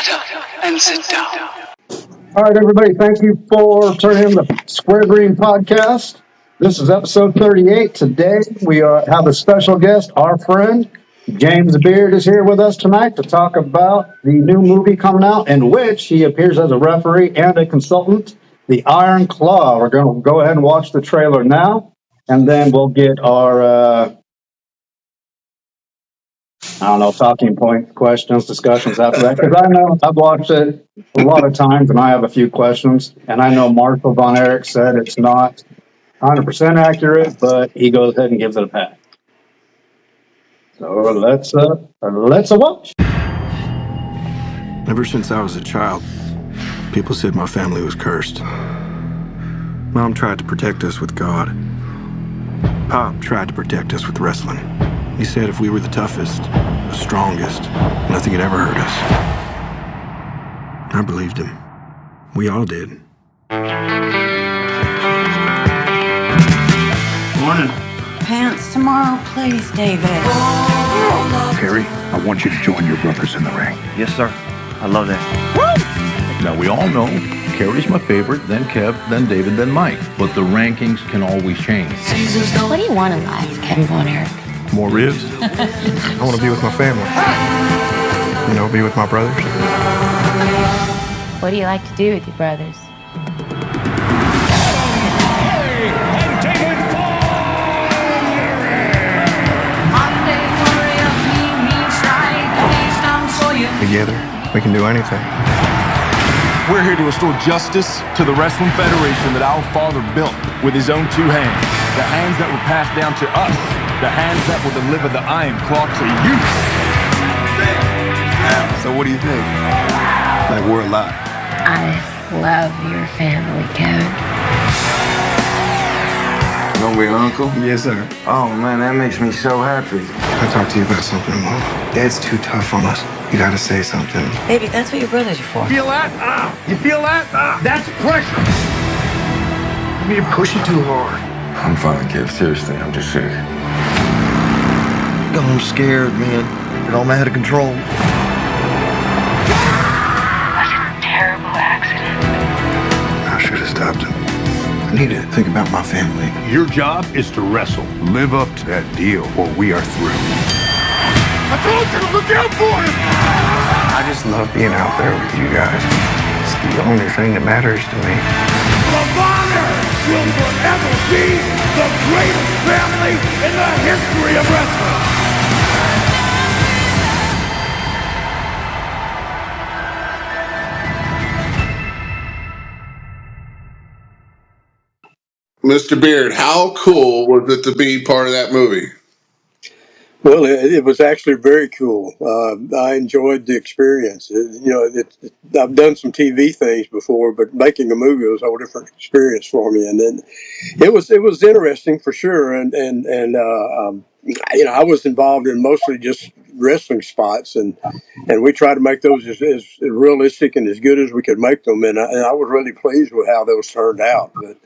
Shut up and sit down. All right, everybody, thank you for turning in the Square Green Podcast. This is episode 38. Today, we have a special guest. Our friend, James Beard, is here with us tonight to talk about the new movie coming out in which he appears as a referee and a consultant, The Iron Claw. We're going to go ahead and watch the trailer now, and then we'll get our, talking point questions, discussions after that. Because I know I've watched it a lot of times, and I have a few questions. And I know Marshall Von Erich said it's not 100% accurate, but he goes ahead and gives it a pass. So let's watch. Ever since I was a child, people said my family was cursed. Mom tried to protect us with God. Pop tried to protect us with wrestling. He said if we were the toughest, the strongest, nothing had ever hurt us. I believed him. We all did. Morning. Pants tomorrow, please, David. Perry, I want you to join your brothers in the ring. Yes, sir. I love that. Now, we all know Kerry's my favorite, then Kev, then David, then Mike. But the rankings can always change. What do you want in life, Kevin Von Erich? More ribs? I want to be with my family. Be with my brothers. What do you like to do with your brothers? Together, we can do anything. We're here to restore justice to the Wrestling Federation that our father built with his own two hands. The hands that were passed down to us. The hands that will deliver the Iron Claw to you. So what do you think? Like we're alive. I love your family, Kevin. You gonna be an uncle? Yes, sir. Oh man, that makes me so happy. I talk to you about something, Mom. Dad's too tough on us. You gotta say something. Baby, that's what your brothers are for. Feel that? You feel that? That's pressure. You're pushing too hard. I'm fine, Kev. Seriously, I'm just sick. I'm scared, man. It all out of control. It was a terrible accident. I should have stopped him. I need to think about my family. Your job is to wrestle. Live up to that deal, or we are through. I told you to look out for him! I just love being out there with you guys. It's the only thing that matters to me. The Von Erich will forever be the greatest family in the history of wrestling! Mr. Beard, how cool was it to be part of that movie? Well, it was actually very cool. I enjoyed the experience. I've done some TV things before, but making a movie was a whole different experience for me. And then it was interesting for sure. And I was involved in mostly just wrestling spots, and we tried to make those as realistic and as good as we could make them. And I was really pleased with how those turned out. But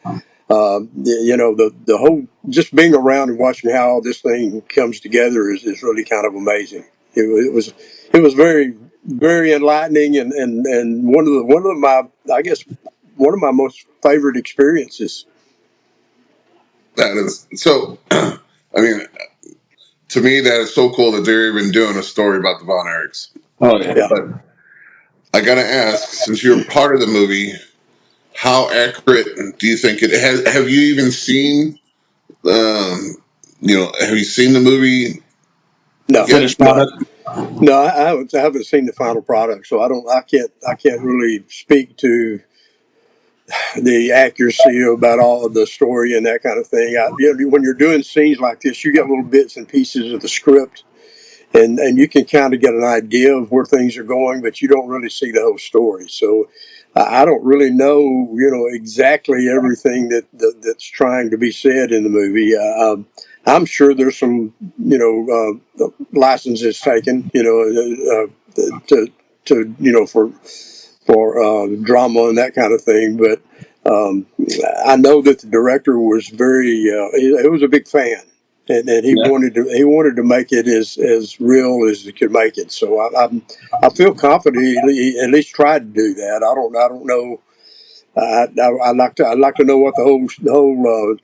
the whole just being around and watching how all this thing comes together is really kind of amazing. It was very, very enlightening and one of my most favorite experiences. That is so. I mean, to me, that is so cool that they're even doing a story about the Von Erichs. Oh yeah. But I gotta ask, since you're part of the movie, how accurate do you think it has? Have you even seen? Have you seen the movie? No, I haven't seen the final product, so I can't really speak to the accuracy about all of the story and that kind of thing. When you're doing scenes like this, you get little bits and pieces of the script, and you can kind of get an idea of where things are going, but you don't really see the whole story. So I don't really know, exactly everything that's trying to be said in the movie. I'm sure there's some, licenses taken, for drama and that kind of thing. But I know that the director was he was a big fan. and he wanted to make it as real as he could make it. So I feel confident he at least tried to do that. I don't know. I'd like to know what the whole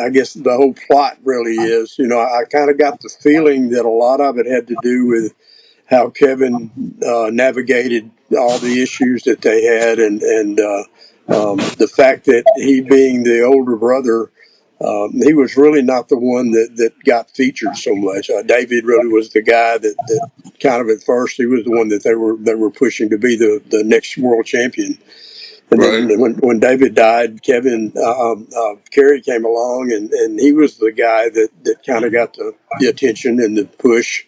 I guess the whole plot really is. You know, I kind of got the feeling that a lot of it had to do with how Kevin navigated all the issues that they had, and the fact that he being the older brother, he was really not the one that got featured so much. David really was the guy that kind of at first he was the one that they were pushing to be the next world champion. And then when David died, Kerry came along, and he was the guy that kind of got the attention and the push.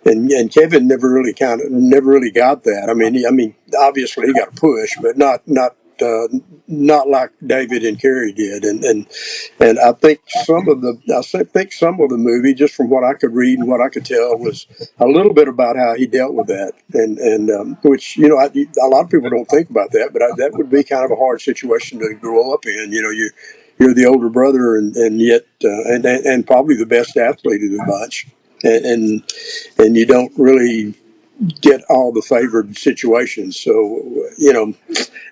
And Kevin never really got that. I mean, obviously he got a push, but not like David and Kerry did. And I think some of the movie, just from what I could read and what I could tell, was a little bit about how he dealt with that. And which, you know, a lot of people don't think about that, but that would be kind of a hard situation to grow up in. You know, you're the older brother, and yet and probably the best athlete of the bunch. And you don't really get all the favored situations. So, you know,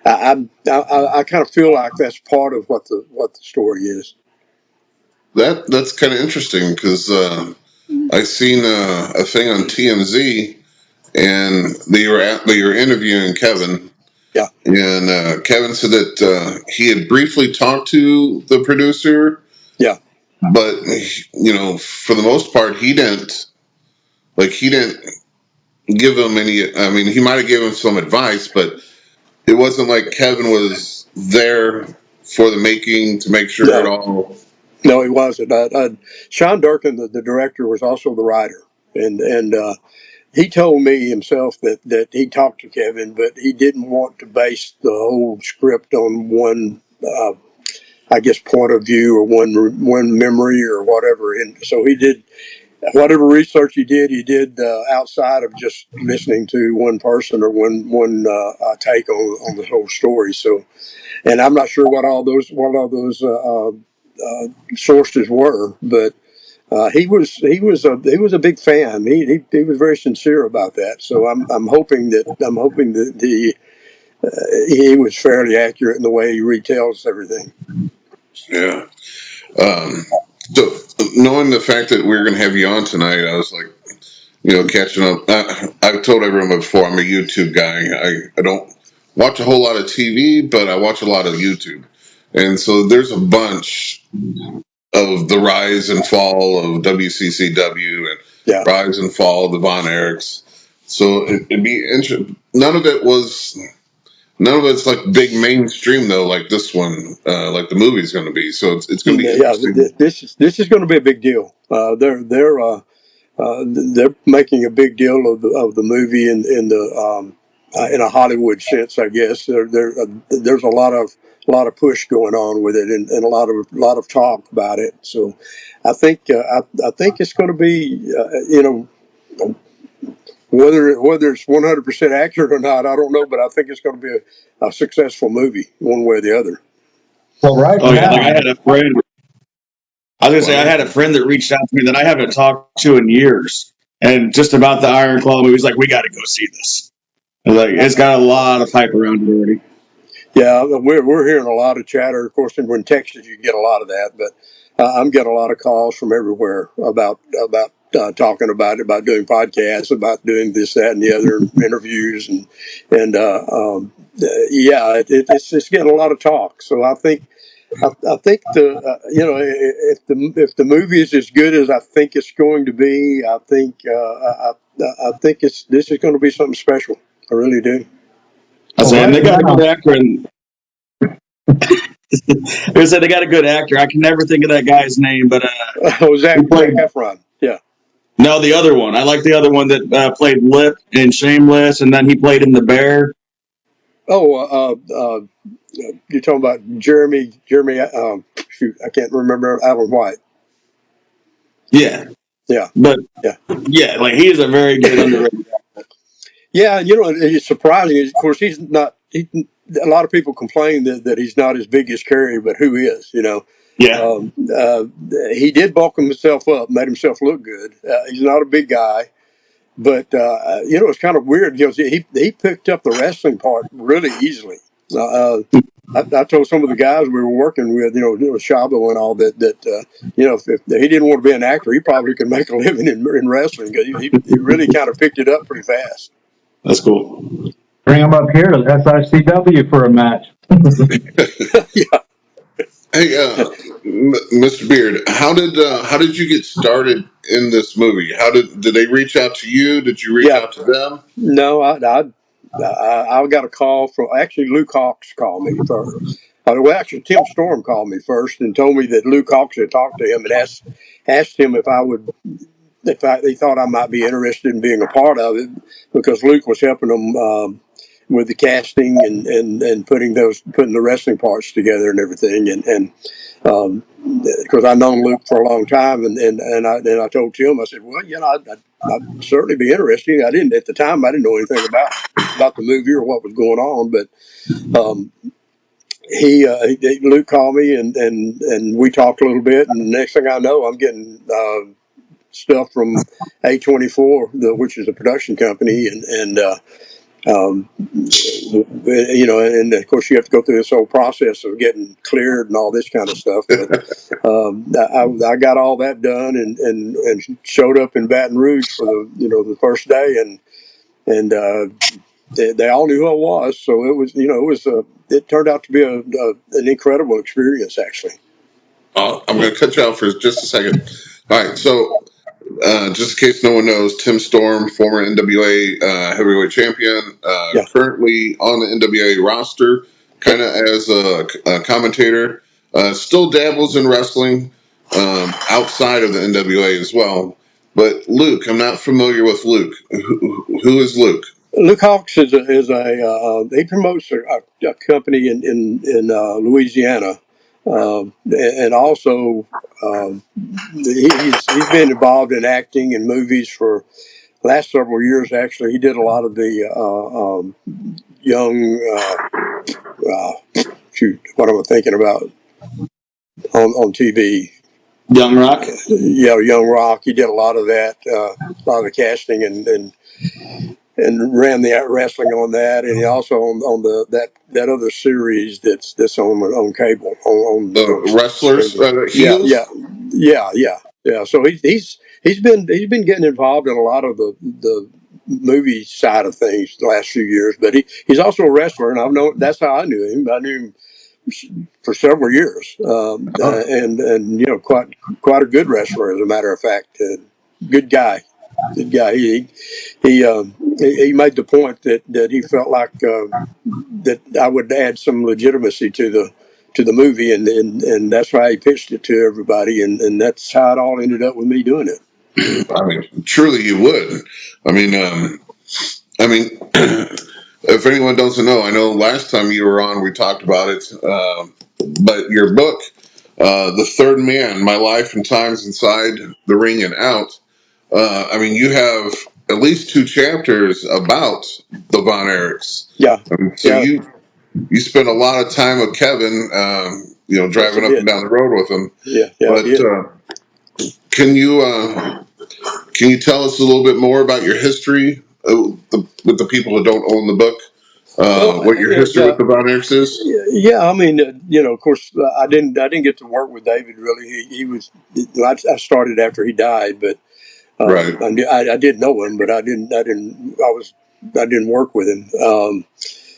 I kind of feel like that's part of what the story is. That's kind of interesting because I seen a thing on TMZ, and they were interviewing Kevin. Yeah. And Kevin said that he had briefly talked to the producer. Yeah. But you know, for the most part, he didn't give him any. I mean, he might have given him some advice, but it wasn't like Kevin was there for the making to make sure it all. No, he wasn't. Sean Durkin, the director, was also the writer, and he told me himself that he talked to Kevin, but he didn't want to base the whole script on one, I guess, point of view or one memory or whatever. And so he did whatever research he did outside of just listening to one person or one take on the whole story. So, and I'm not sure what all those sources were, but he was a big fan. He was very sincere about that. So I'm hoping that he was fairly accurate in the way he retells everything. Yeah. So knowing the fact that we're going to have you on tonight, I was like, you know, catching up. I've told everyone before, I'm a YouTube guy. I don't watch a whole lot of TV, but I watch a lot of YouTube. And so there's a bunch of the rise and fall of WCCW and rise and fall of the Von Erichs. So it'd be interesting. None of it's like big mainstream though, like this one, like the movie's going to be. So it's going to be interesting. This is going to be a big deal. They're making a big deal of the movie in a Hollywood sense, I guess. There's a lot of push going on with it, and a lot of talk about it. So I think it's going to be you know, whether it's 100% accurate or not, I don't know, but I think it's going to be a successful movie one way or the other. Well, right. Oh yeah, like I had a friend. I was gonna say I had a friend that reached out to me that I haven't talked to in years, and just about the Iron Claw movie. He's like, "We got to go see this." Like, it's got a lot of hype around it already. Yeah, we're hearing a lot of chatter. Of course, in Texas, you get a lot of that, but I'm getting a lot of calls from everywhere about talking about it, about doing podcasts, about doing this, that, and the other interviews, and it's getting a lot of talk. So I think if the movie is as good as I think it's going to be, I think this is going to be something special. I really do. I say, and they got a good actor, and they said they got a good actor. I can never think of that guy's name, but Zac Efron. Yeah. No, the other one. I like the other one that played Lip in Shameless, and then he played in The Bear. Oh, you're talking about Jeremy. Shoot, I can't remember. Alan White. Yeah. But like he's a very good underrated actor. Yeah, you know, it's surprising. Of course, he's not a lot of people complain that he's not as big as Kerry, but who is, Yeah. He did bulk himself up, made himself look good. He's not a big guy, but it's kind of weird because he picked up the wrestling part really easily. I told some of the guys we were working with, Shabo and all that, if he didn't want to be an actor, he probably could make a living in wrestling because he really kind of picked it up pretty fast. That's cool. Bring him up here to SICW for a match. Yeah. Hey, Mr. Beard, how did you get started in this movie? Did they reach out to you? Did you reach out to them? No, I got a call from actually Luke Hawx called me first. Well, actually, Tim Storm called me first and told me that Luke Hawx had talked to him and asked him if they thought I might be interested in being a part of it because Luke was helping them with the casting and putting the wrestling parts together and everything and because I've known Luke for a long time and I told Tim, I said, well, I'd certainly be interested. I didn't at the time. I didn't know anything about the movie or what was going on, but Luke called me and we talked a little bit, and the next thing I know, I'm getting stuff from A24, which is a production company, and of course you have to go through this whole process of getting cleared and all this kind of stuff. But I got all that done and showed up in Baton Rouge for the first day, and they all knew who I was. So it turned out to be an incredible experience, actually. I'm going to cut you off for just a second. All right, so just in case no one knows, Tim Storm, former NWA heavyweight champion, currently on the NWA roster, kind of as a commentator, still dabbles in wrestling outside of the NWA as well. But Luke, I'm not familiar with Luke. Who is Luke? Luke Hawx is he promotes a company in Louisiana, and also he's been involved in acting and movies for the last several years. Actually, he did a lot of the young what am I thinking about on TV? Young Rock. Yeah, Young Rock. He did a lot of that, a lot of the casting and ran the wrestling on that, and he also on that other series that's on cable on the Wrestlers Heels. Yeah. So he's been getting involved in a lot of the movie side of things the last few years, but he's also a wrestler, and I've known that's how I knew him. I knew him for several years, and quite a good wrestler, as a matter of fact. Good guy. He made the point that he felt like that I would add some legitimacy to the movie, and that's why he pitched it to everybody, and that's how it all ended up with me doing it. I mean, truly, you would. I mean, if anyone doesn't know, I know last time you were on, we talked about it. But your book, The Third Man: My Life and Times Inside the Ring and Out. You have at least 2 chapters about the Von Erichs. Yeah. You spend a lot of time with Kevin, driving up and down the road with him. Yeah. But can you tell us a little bit more about your history with the people who don't own the book? What your history with the Von Erichs is? Yeah, of course, I didn't get to work with David really. He was. I started after he died, but. Right. I did know him, but I didn't work with him.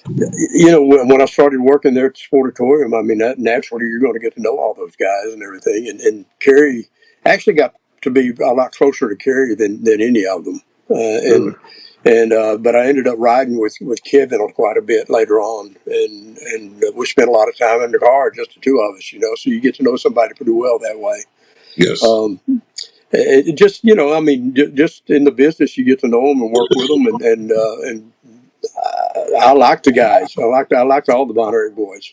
When I started working there at the Sportatorium, naturally you're going to get to know all those guys and everything. And Kerry actually got to be a lot closer to Kerry than any of them. But I ended up riding with Kevin quite a bit later on, and we spent a lot of time in the car, just the two of us. So you get to know somebody pretty well that way. Yes. It just just in the business, you get to know them and work with them, and I like the guys. I liked all the Von Erich boys.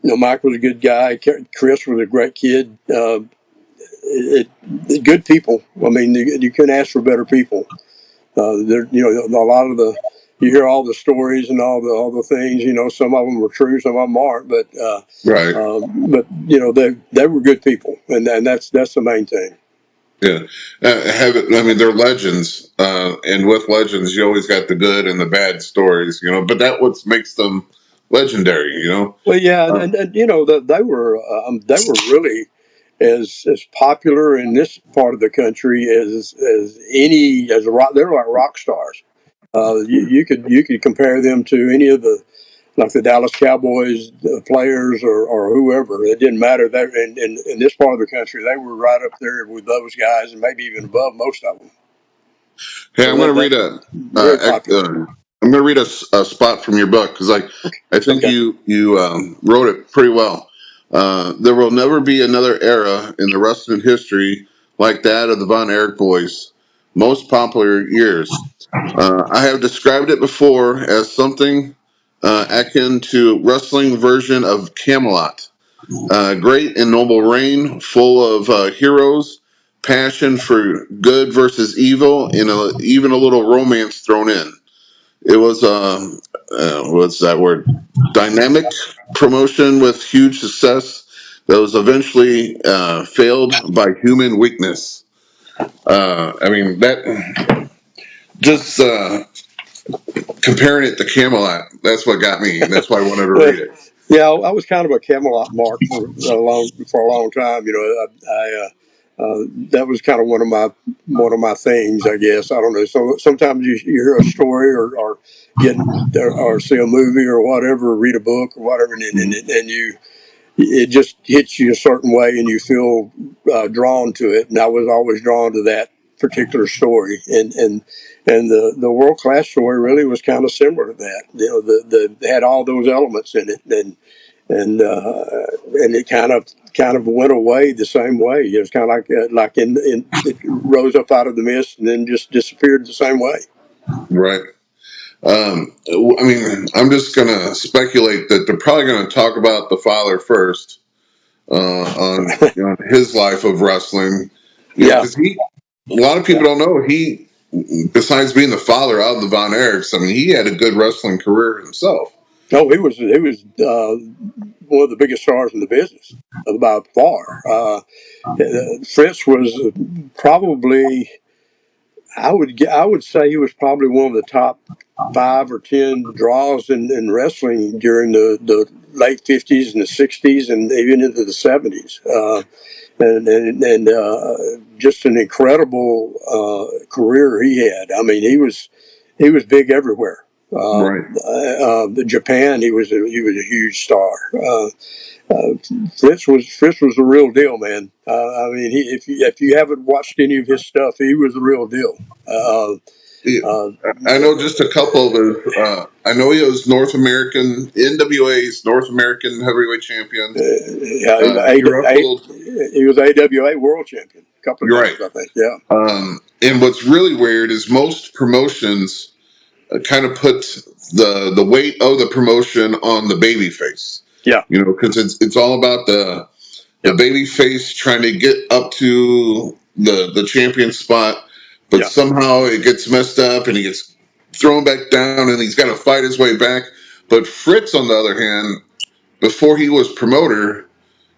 Mike was a good guy. Chris was a great kid. Good people. You couldn't ask for better people. A lot of you hear all the stories and all the things. Some of them were true, some of them aren't. Right. But they were good people, and that's the main thing. Yeah. I mean, they're legends, and with legends, you always got the good and the bad stories, but that what makes them legendary. Well, yeah, Uh, and they were really as popular in this part of the country as any as a rock. They're like rock stars. You could compare them to any of the Dallas Cowboys players or whoever. It didn't matter. They in this part of the country, they were right up there with those guys, and maybe even above most of them. Hey, So I'm going to read very popular. I'm going to read a spot from your book because I think Okay. you wrote it pretty well. There will never be another era in the wrestling history like that of the Von Erich boys' most popular years. I have described it before as something akin to wrestling version of Camelot. Great and noble reign, full of heroes, passion for good versus evil, and even a little romance thrown in. It was what's that word? Dynamic promotion with huge success that was eventually failed by human weakness. I mean that just comparing it to Camelot. That's what got me. That's why I wanted to Well, read it. yeah, I was kind of a Camelot mark for a long time. That was kind of one of my things, I guess. I don't know. So sometimes you hear a story or get or see a movie or whatever, or read a book or whatever, and it just hits you a certain way, and you feel drawn to it. And I was always drawn to that particular story, and the world class story really was kind of similar to that. They had all those elements in it, and it kind of went away the same way. It was kind of like it rose up out of the mist and then just disappeared the same way. Right. I mean, I'm just gonna speculate that they're probably gonna talk about the father first on his life of wrestling. Yeah. Because a lot of people don't know he, besides being the father of the Von Erichs, I mean, he had a good wrestling career himself. No, he was one of the biggest stars in the business by far. Fritz was probably, I would say he was probably one of the top 5 or 10 draws in wrestling during the late 50s and the 60s and even into the 70s. And just an incredible career he had. I mean, he was big everywhere. Right. Japan, he was a huge star. Fritz was the real deal, man. I mean, if you haven't watched any of his stuff, he was the real deal. I know just a couple of his. I know he was North American NWA's North American Heavyweight Champion. Yeah, He wrestled. he was AWA World Champion a couple of Right. times, I think. Yeah. And what's really weird is most promotions kind of put the weight of the promotion on the baby face. Yeah. Because it's all about the baby face trying to get up to the champion spot, but somehow it gets messed up and he gets thrown back down and he's got to fight his way back. But Fritz, on the other hand, before he was promoter,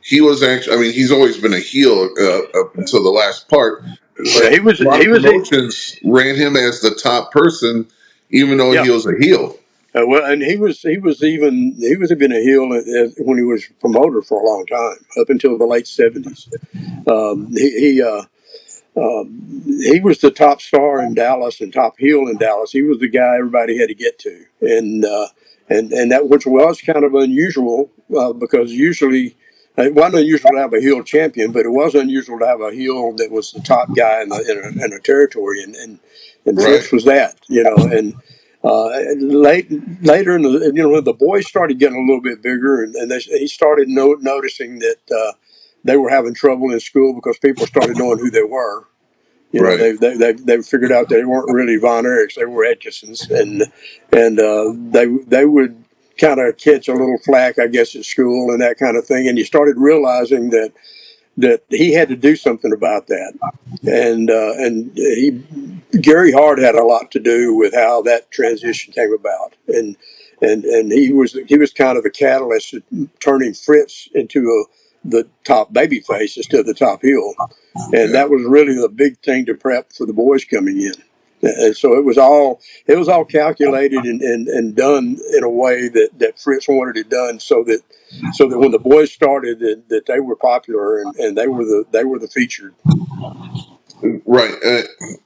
he was actually, I mean, he's always been a heel up until the last part. Yeah, he was promotions ran him as the top person, even though he was a heel. Well, and he was even a heel when he was promoter for a long time, up until the late 70s. He was the top star in Dallas and top heel in Dallas. He was the guy everybody had to get to, and that, which was kind of unusual because usually it wasn't unusual to have a heel champion, but it was unusual to have a heel that was the top guy in a territory, and Fritz was that, and. Later in the boys started getting a little bit bigger, and he started noticing that they were having trouble in school because people started knowing who they were. They figured out they weren't really Von Erichs, they were Etchisons, and they would kind of catch a little flack, I guess, at school and that kind of thing. And you started realizing that he had to do something about that, and he Gary Hart had a lot to do with how that transition came about, and he was kind of the catalyst to turning Fritz into the top baby face instead of the top heel, and that was really the big thing to prep for the boys coming in. And so it was all calculated and done in a way that Fritz wanted it done so that when the boys started that they were popular and they were the featured. Right,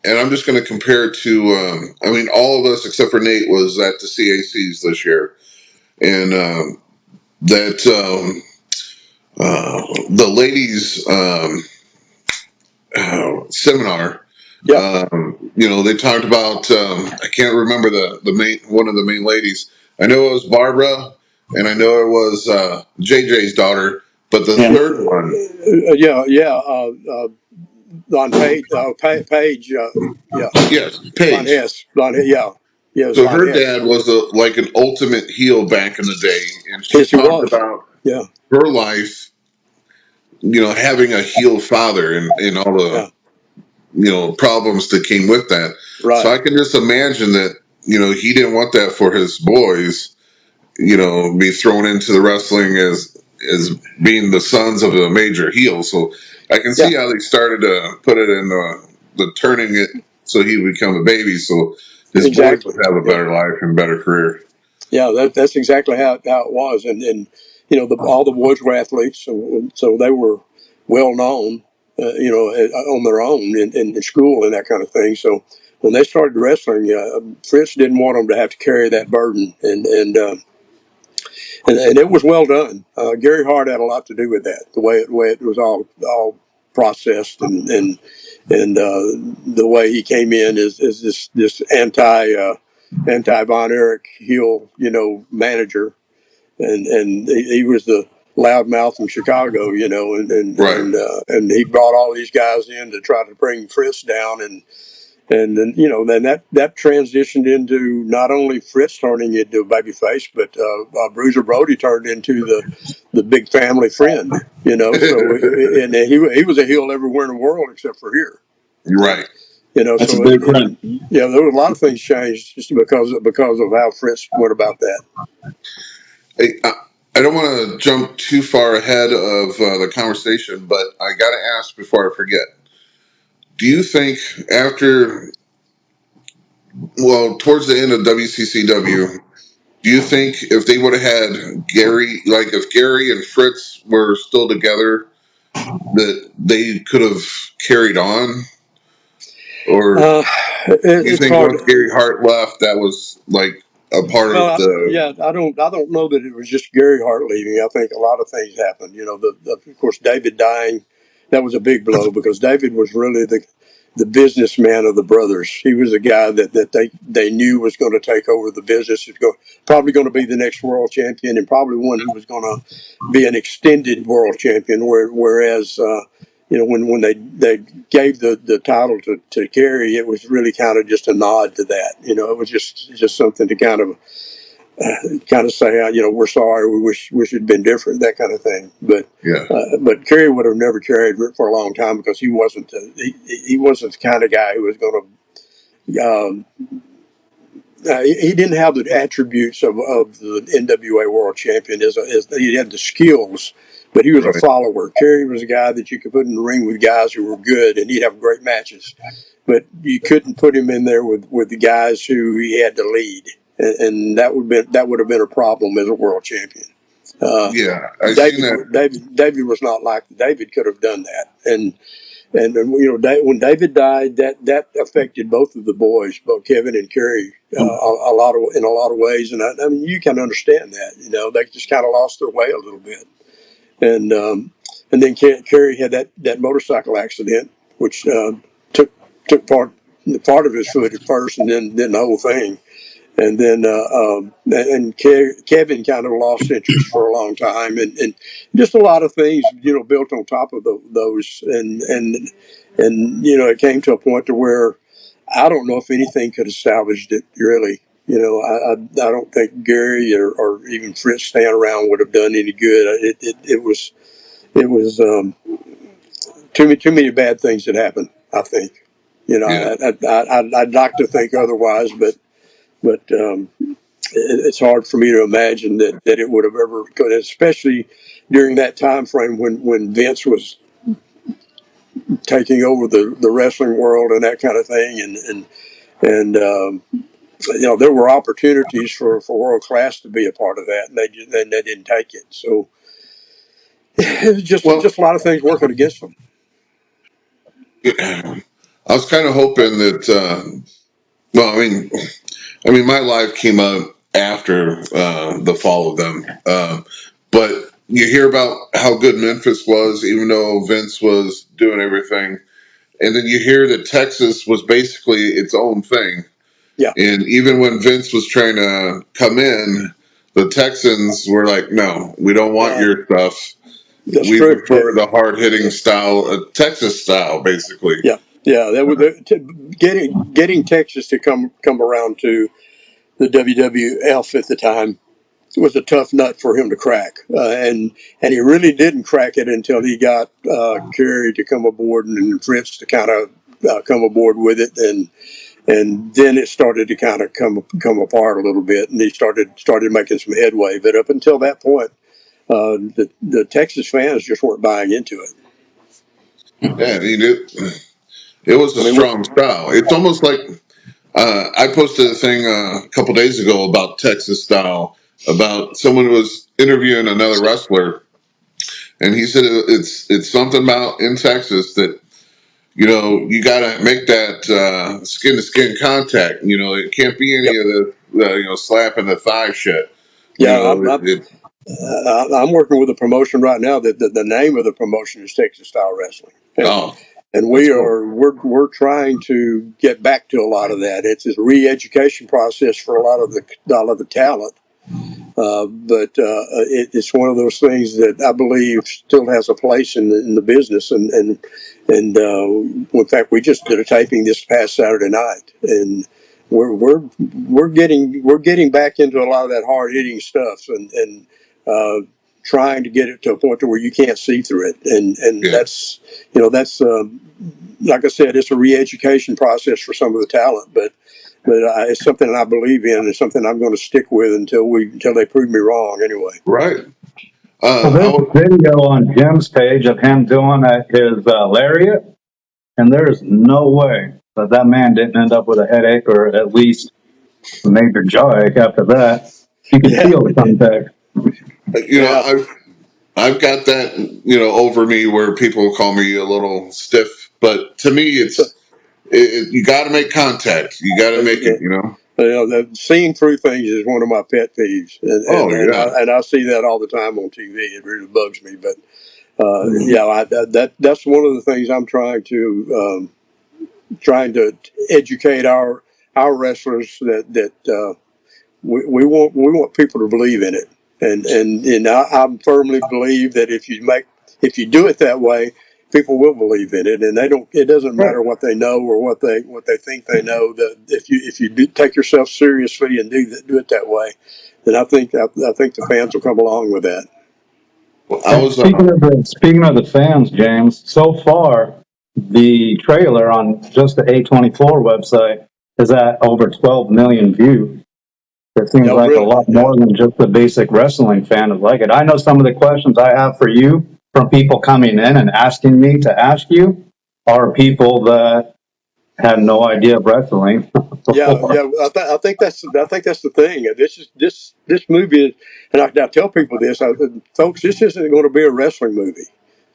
and I'm just going to compare it to. I mean, all of us except for Nate was at the CACs this year, and that the ladies seminar. Yeah. They talked about. I can't remember the main one of the main ladies. I know it was Barbara, and I know it was JJ's daughter, but the third one. On Paige, yeah. Yes, Paige. Blonde Hess, yeah. Yeah, So Blonde her Hess. dad was like an ultimate heel back in the day, and she Yes, he talked was. about Yeah. her life, having a heel father and all the problems that came with that. Right. So I can just imagine that he didn't want that for his boys, be thrown into the wrestling as being the sons of a major heel. So I can see how they started to put it in the turning it so he would become a baby, so his boys would have a better life and better career. Yeah, that's exactly how it was, and all the boys were athletes, so they were well known, on their own in school and that kind of thing. So when they started wrestling, Fritz didn't want them to have to carry that burden, and it was well done. Gary Hart had a lot to do with that, the way it was all processed, and the way he came in is this anti Von Erich heel, manager, and he was the loudmouth from Chicago, and he brought all these guys in to try to bring Fritz down, and then then that transitioned into not only Fritz turning into a babyface, but Bruiser Brody turned into the big family friend, So and he was a heel everywhere in the world except for here. Right. That's a big friend. There were a lot of things changed just because of how Fritz went about that. Hey, I don't want to jump too far ahead of the conversation, but I got to ask before I forget. Do you think towards the end of WCCW, do you think if they would have had Gary, like if Gary and Fritz were still together, that they could have carried on? Or do you think once Gary Hart left, that was like a part of the? Yeah, I don't know that it was just Gary Hart leaving. I think a lot of things happened. Of course, David dying, that was a big blow because David was really the businessman of the brothers. He was a guy that they knew was going to take over the business. He was probably going to be the next world champion, and probably one who was going to be an extended world champion. Whereas when they gave the title to Gary, it was really kind of just a nod to that. It was just something to kind of say, we're sorry, we wish it had been different, that kind of thing. But but Kerry would have never carried for a long time because he wasn't the kind of guy who was going to. He didn't have the attributes of the NWA World Champion. As he had the skills, but he was a follower. Kerry was a guy that you could put in the ring with guys who were good, and he'd have great matches. But you couldn't put him in there with the guys who he had to lead, and that would have been a problem as a world champion. David was not like that. David could have done that, and when David died, that affected both of the boys, both Kevin and Kerry, in a lot of ways. And I mean, you can understand that. They just kind of lost their way a little bit. And then Kerry had that motorcycle accident, which took part of his foot at first, and then the whole thing. And then Kevin kind of lost interest for a long time, and just a lot of things, built on top of those, and it came to a point to where I don't know if anything could have salvaged it, really. I don't think Gary or even Fritz staying around would have done any good. It was too many bad things that happened, I think. Yeah. I'd like to think otherwise, but it's hard for me to imagine that it would have ever, especially during that time frame when Vince was taking over the wrestling world and that kind of thing, and there were opportunities for World Class to be a part of that, and they didn't take it. So it was just a lot of things working against them. I was kind of hoping that. Well, I mean, my life came up after the fall of them, but you hear about how good Memphis was, even though Vince was doing everything, and then you hear that Texas was basically its own thing. Yeah. And even when Vince was trying to come in, the Texans were like, "No, we don't want your stuff. We prefer the hard-hitting style, Texas style, basically." Yeah. Yeah, that was getting Texas to come around to the WWF at the time was a tough nut for him to crack, and he really didn't crack it until he got Kerry to come aboard and Fritz to kind of come aboard with it, and then it started to kind of come apart a little bit, and he started making some headway. But up until that point, the Texas fans just weren't buying into it. Yeah, it was a strong style. It's almost like I posted a thing a couple days ago about Texas style, about someone who was interviewing another wrestler, and he said it's something about in Texas that you got to make that skin to skin contact. It can't be any of the slapping the thigh shit. I'm working with a promotion right now that the name of the promotion is Texas Style Wrestling. And we're trying to get back to a lot of that. It's a re-education process for a lot of the talent, but it's one of those things that I believe still has a place in the business. And in fact, we just did a taping this past Saturday night, and we're getting back into a lot of that hard hitting stuff and trying to get it to a point to where you can't see through it, and that's like I said, it's a re-education process for some of the talent, but it's something I believe in. It's something I'm going to stick with until they prove me wrong. Anyway, right. There's a video on Jim's page of him doing his lariat, and there's no way that man didn't end up with a headache or at least a major jaw ache after that. You can feel the contact. I've got that, over me where people call me a little stiff, but to me, you got to make contact. You got to make it, seeing through things is one of my pet peeves, and I see that all the time on TV. It really bugs me, but that's one of the things I'm trying to educate our wrestlers that we want people to believe in it. And I firmly believe that if you do it that way, people will believe in it, and it doesn't matter what they know or what they think they know. That if you do take yourself seriously and do it that way, then I think the fans will come along with that. Speaking of the fans, James, so far the trailer on just the A24 website is at over 12 million views. It seems like a lot more than just the basic wrestling fan would like it. I know some of the questions I have for you from people coming in and asking me to ask you are people that had no idea of wrestling. I think that's the thing. This movie, and I tell people this, folks, this isn't going to be a wrestling movie.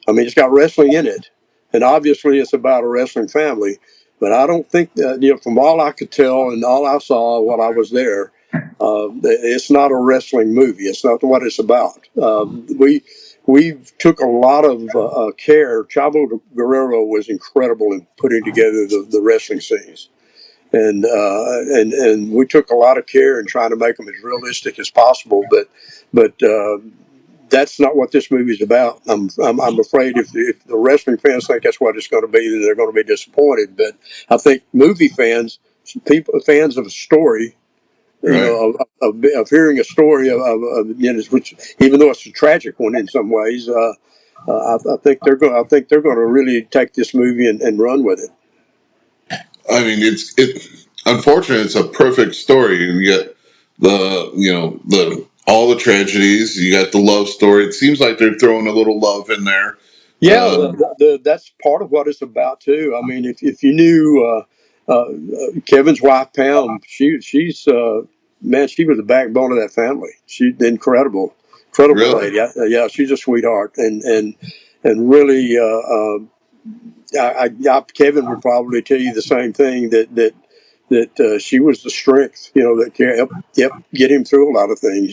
I mean, it's got wrestling in it, and obviously it's about a wrestling family. But I don't think that, from all I could tell and all I saw while I was there, it's not a wrestling movie. It's not what it's about. We took a lot of care. Chavo Guerrero was incredible in putting together the wrestling scenes, and we took a lot of care in trying to make them as realistic as possible. But that's not what this movie is about. I'm afraid if the wrestling fans think that's what it's going to be, then they're going to be disappointed. But I think movie fans, fans of a story, of hearing a story of which, even though it's a tragic one in some ways, I think they're going to really take this movie and run with it. I mean, unfortunately, it's a perfect story. You get the all the tragedies. You got the love story. It seems like they're throwing a little love in there. Yeah, Um, that's part of what it's about too. I mean, if you knew Kevin's wife Pam, she's man, she was the backbone of that family. She's incredible really, lady. Yeah, she's a sweetheart, and really, Kevin would probably tell you the same thing that she was the strength, that kept get him through a lot of things,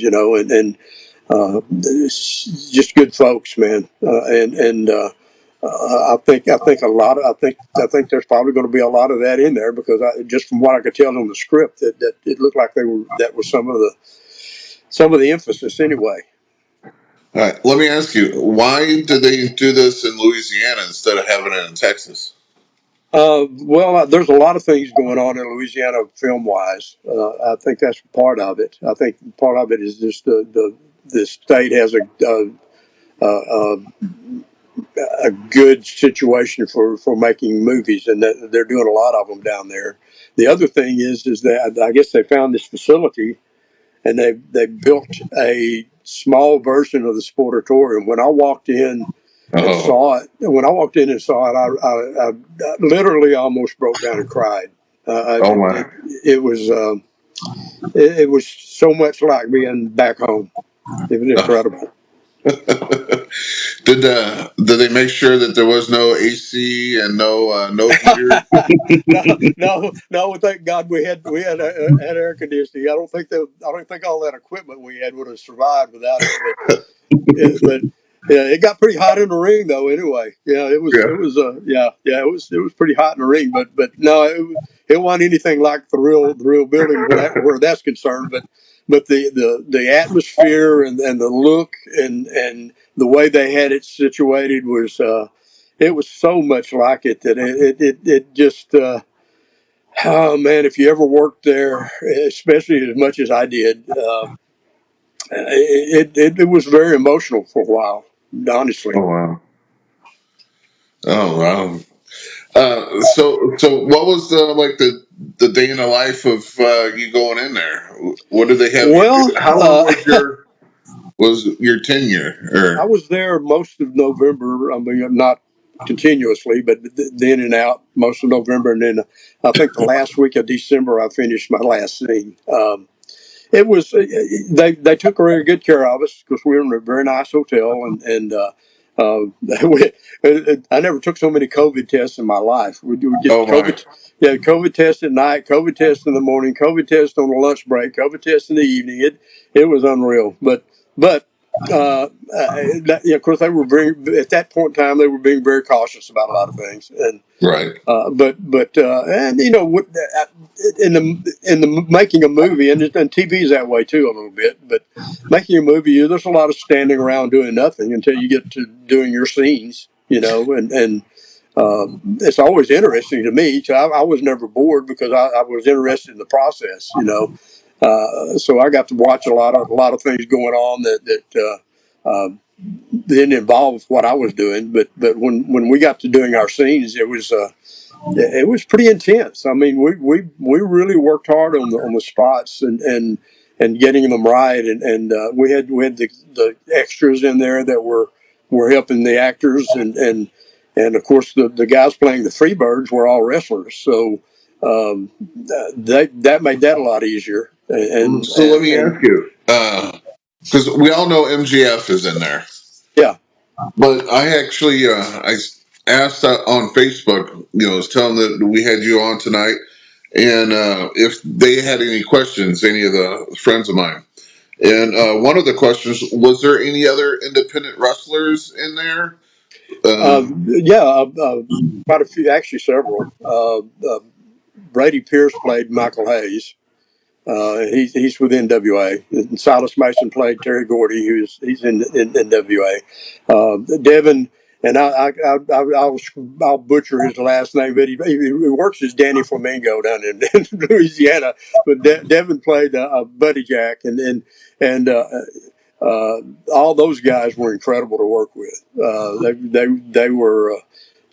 it's just good folks, man, I think I think there's probably going to be a lot of that in there because just from what I could tell on the script that it looked like that was some of the emphasis anyway. all right. Let me ask you, why did they do this in Louisiana instead of having it in Texas? Well, there's a lot of things going on in Louisiana film wise. I think that's part of it. I think part of it is just the state has a a good situation for making movies, and that they're doing a lot of them down there. The other thing is that I guess they found this facility and they built a small version of the Sportatorium. When I walked in and Oh, saw it, I literally almost broke down and cried. oh my. It was it was so much like being back home. It was incredible. Did they make sure that there was no AC and no heaters? No. Thank God we had had air conditioning. I don't think all that equipment we had would have survived without it. But yeah, it got pretty hot in the ring though. Anyway, yeah, it was pretty hot in the ring. But no, it wasn't anything like the real building where that's concerned. But the atmosphere and the look and the way they had it situated was it was so much like it that it just oh man, if you ever worked there, especially as much as I did, it was very emotional for a while, honestly. Oh wow. Oh wow. So what was the day in the life of you going in there? What did they have you do? Well, How long was your tenure? I was there most of November. I mean, not continuously, but in and out most of November, and then I think the last week of December I finished my last scene. It was they took very good care of us because we were in a very nice hotel, and I never took so many COVID tests in my life. We would get Oh my. COVID test at night, COVID test in the morning, COVID test on the lunch break, COVID test in the evening. It was unreal, but of course they were at that point in time they were being very cautious about a lot of things, and Right. and in the making a movie, and TV is that way too a little bit. But making a movie, there's a lot of standing around doing nothing until you get to doing your scenes, and it's always interesting to me. So I was never bored because I was interested in the process. So I got to watch a lot of things going on that didn't involve what I was doing. But when we got to doing our scenes, it was pretty intense. I mean, we really worked hard on the spots and getting them right, and we had the extras in there that were helping the actors, and of course the guys playing the Freebirds were all wrestlers, so that made that a lot easier. So let me ask you, because we all know MGF is in there, Yeah. but I actually I asked on Facebook, I was telling them that we had you on tonight, and if they had any questions, any of the friends of mine. And one of the questions was there any other independent wrestlers in there? Yeah, quite a few, actually several. Brady Pierce played Michael Hayes. He's with NWA. And Silas Mason played Terry Gordy, he's in NWA. Devin, and I'll butcher his last name, but he works as Danny Flamingo down in Louisiana. But Devin played Buddy Jack, and all those guys were incredible to work with. They were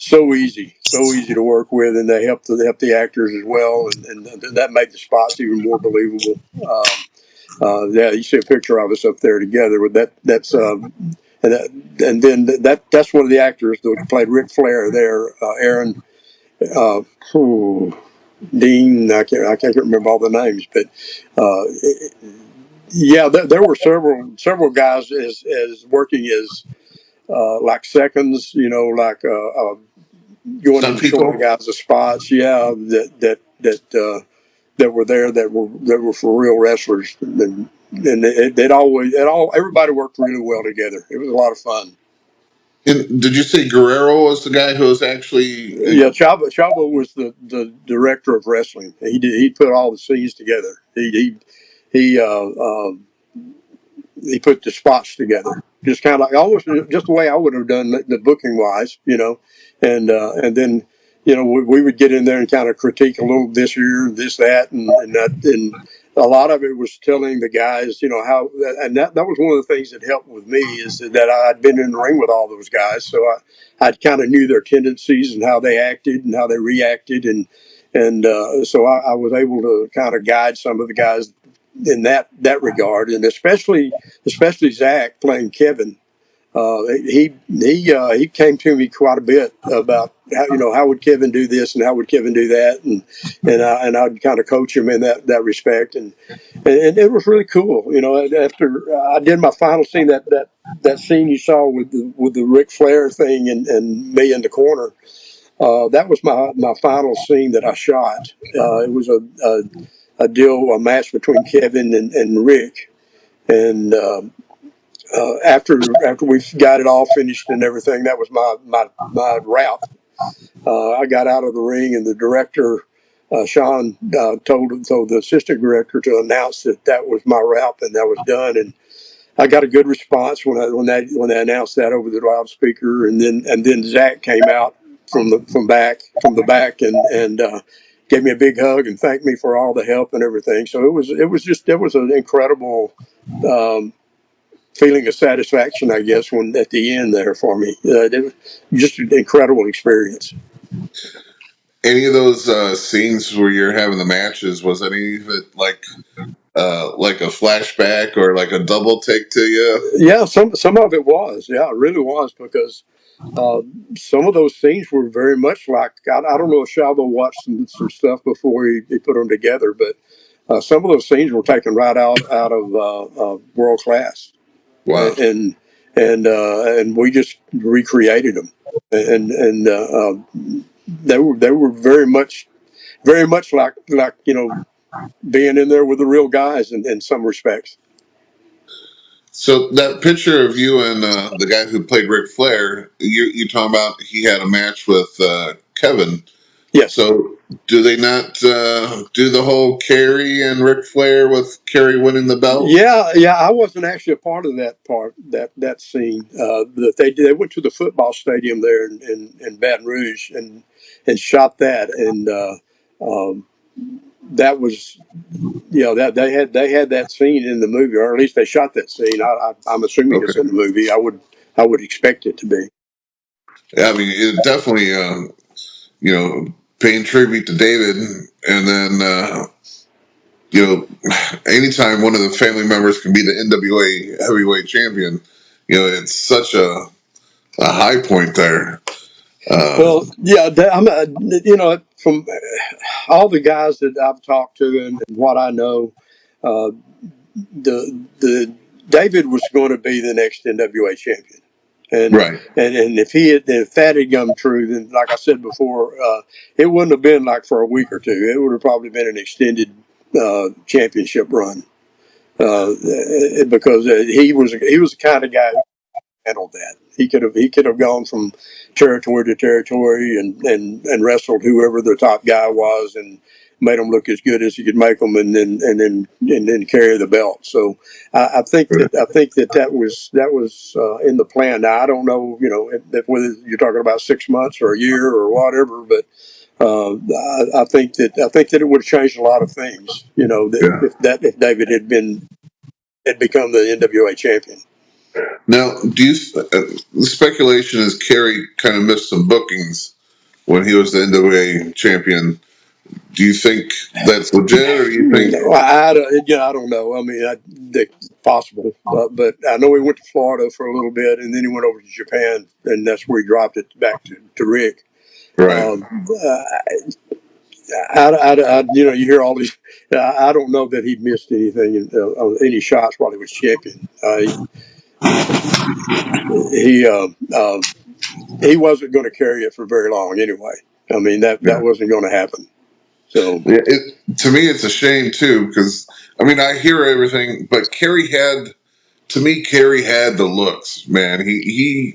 so easy to work with, and they help the actors as well, and that made the spots even more believable. Yeah, you see a picture of us up there together with that. That's and then that's one of the actors that played Ric Flair there, Aaron. Uh, Dean, I can't remember all the names, but yeah, there were several guys as working as like seconds, like going Some and showing the people. guys the spots. Yeah, that were there that were for real wrestlers, and everybody worked really well together. It was a lot of fun. And did you say Guerrero was the guy who was actually? Yeah, Chavo was the director of wrestling. He put all the scenes together. He put the spots together, just kind of like almost just the way I would have done the booking wise, and then we would get in there and kind of critique a little this year, this that, and that, and a lot of it was telling the guys, how, and that was one of the things that helped with me is that I'd been in the ring with all those guys, so I kind of knew their tendencies and how they acted and how they reacted, and so I was able to kind of guide some of the guys in that regard, and especially Zac playing Kevin. He came to me quite a bit about how would Kevin do this and how would Kevin do that, and I'd kind of coach him in that respect, and it was really cool. After I did my final scene, that scene you saw with the Ric Flair thing and me in the corner, that was my final scene that I shot. It was a match between Kevin and Rick, and after we got it all finished and everything, that was my wrap. I got out of the ring, and the director, Sean, told the assistant director to announce that was my wrap, and that was done. And I got a good response when they announced that over the loudspeaker, and then Zac came out from the back and gave me a big hug and thanked me for all the help and everything. So it was an incredible feeling of satisfaction, I guess, when at the end there for me. It was just an incredible experience. Any of those scenes where you're having the matches, was any of it like a flashback or like a double take to you? Yeah, some of it was. Yeah, it really was, because some of those scenes were very much like, I don't know if Shabo watched some stuff before he put them together, but some of those scenes were taken right out of World Class. Wow. And we just recreated them, and they were very much like being in there with the real guys in some respects. So that picture of you and the guy who played Ric Flair, you talking about he had a match with Kevin. Yes. So do they not do the whole Kerry and Ric Flair with Kerry winning the belt? Yeah. I wasn't actually a part of that scene. They went to the football stadium there in Baton Rouge and shot that, and that was that they had that scene in the movie, or at least they shot that scene. I'm assuming it's in the movie. I would expect it to be. Yeah, I mean, it definitely paying tribute to David, and then anytime one of the family members can be the NWA heavyweight champion, it's such a high point there. Well, yeah, from all the guys that I've talked to and what I know, the David was going to be the next NWA champion, and right. and if that had come true, then like I said before, it wouldn't have been like for a week or two. It would have probably been an extended championship run, because he was the kind of guy who handled that. He could have gone from territory to territory and wrestled whoever the top guy was and made them look as good as he could make them, and then carry the belt. So I think that was in the plan. Now I don't know, if whether you're talking about 6 months or a year or whatever, but I think that it would have changed a lot of things. If David had become the NWA champion. Now, the speculation is Kerry kind of missed some bookings when he was the NWA champion. Do you think that's legit, or do you think? Well, I don't know. I mean, it's possible, but I know he went to Florida for a little bit, and then he went over to Japan, and that's where he dropped it back to Rick. Right. You hear all these. I don't know that he missed anything, any shots while he was champion. He wasn't going to carry it for very long anyway. I mean, that wasn't going to happen. So Yeah, to me, it's a shame too, because I mean, I hear everything, but Kerry had the looks, man.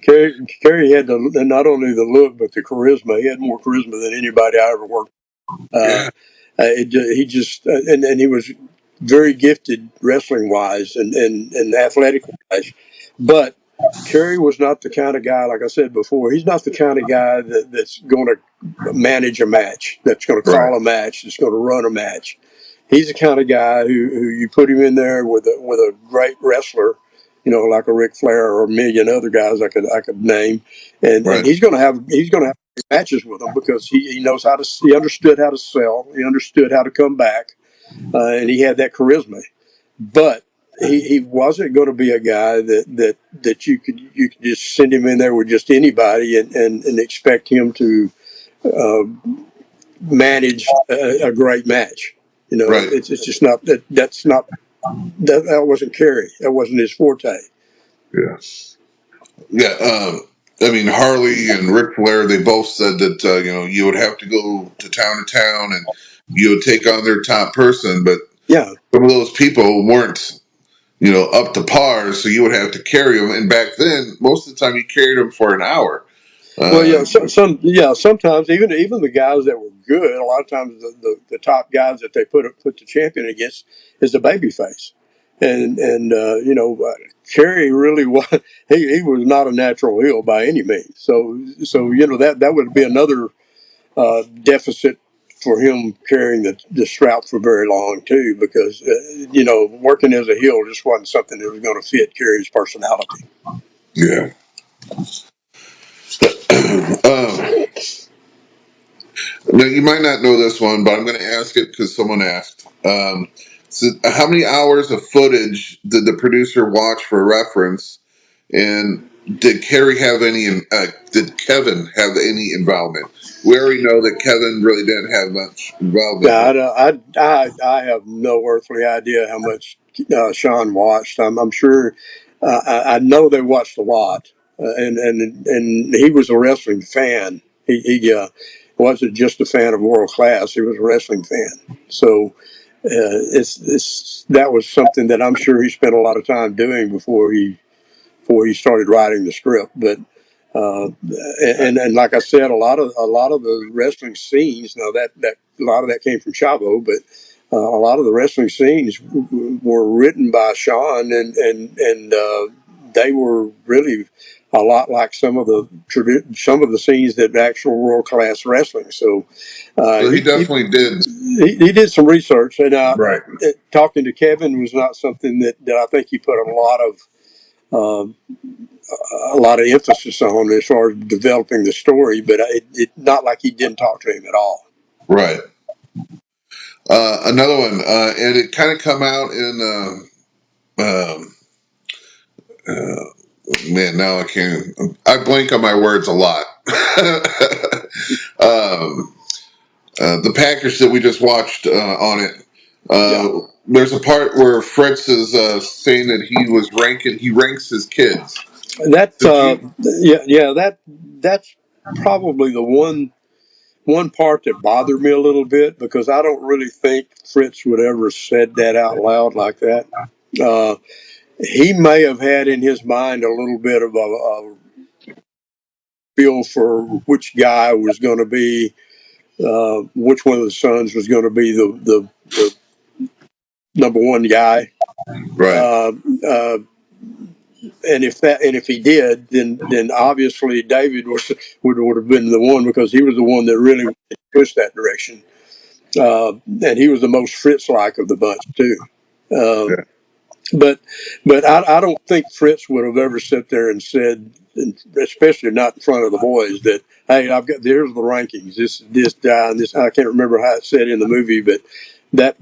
Kerry had not only the look but the charisma. He had more charisma than anybody I ever worked with. He just and he was very gifted wrestling wise and athletic wise, but Kerry was not the kind of guy, like I said before, he's not the kind of guy that's going to manage a match, that's going to call a match, that's going to run a match. He's the kind of guy who you put him in there with a great wrestler, like a Ric Flair or a million other guys I could name, and he's going to have matches with them because he knows he understood how to sell, he understood how to come back, and he had that charisma. But he wasn't going to be a guy that you could just send him in there with just anybody and expect him to manage a great match. It's just not that wasn't Kerry. That wasn't his forte. Yeah. I mean, Harley and Ric Flair, they both said that you would have to go to town and you would take on their top person, but some of those people weren't up to par, so you would have to carry them. And back then, most of the time, you carried them for an hour. Sometimes even the guys that were good, a lot of times the top guys that they put the champion against is the baby face. And Kerry really was, he was not a natural heel by any means. So that would be another deficit for him carrying the strap for very long too, because working as a heel just wasn't something that was going to fit Kerry's personality. Yeah. Now you might not know this one, but I'm going to ask it because someone asked. So how many hours of footage did the producer watch for reference? And did Kerry have any? Did Kevin have any involvement? We already know that Kevin really didn't have much involvement. I have no earthly idea how much Sean watched. I'm sure. I know they watched a lot, and he was a wrestling fan. He wasn't just a fan of World Class. He was a wrestling fan. So that was something that I'm sure he spent a lot of time doing before he started writing the script. But and like I said, a lot of the wrestling scenes. Now that a lot of that came from Chavo, but a lot of the wrestling scenes were written by Sean, and they were really a lot like some of the scenes that actual World Class wrestling. So he definitely did. He did some research, and talking to Kevin was not something that I think he put a lot of emphasis on as far as developing the story, but it not like he didn't talk to him at all. Right. Another one, and it kind of come out in man, now I blank on my words a lot. The package that we just watched on it, there's a part where Fritz is saying that he ranks his kids. That's that's probably the one part that bothered me a little bit, because I don't really think Fritz would ever said that out loud like that. He may have had in his mind a little bit of a feel for which guy was going to be, which one of the sons was going to be the number one guy. Right. And if he did, then obviously David would have been the one, because he was the one that really pushed that direction. And he was the most Fritz-like of the bunch too. But I don't think Fritz would have ever sat there and said, especially not in front of the boys, that, hey, here's the rankings. This guy and this. I can't remember how it said in the movie, but that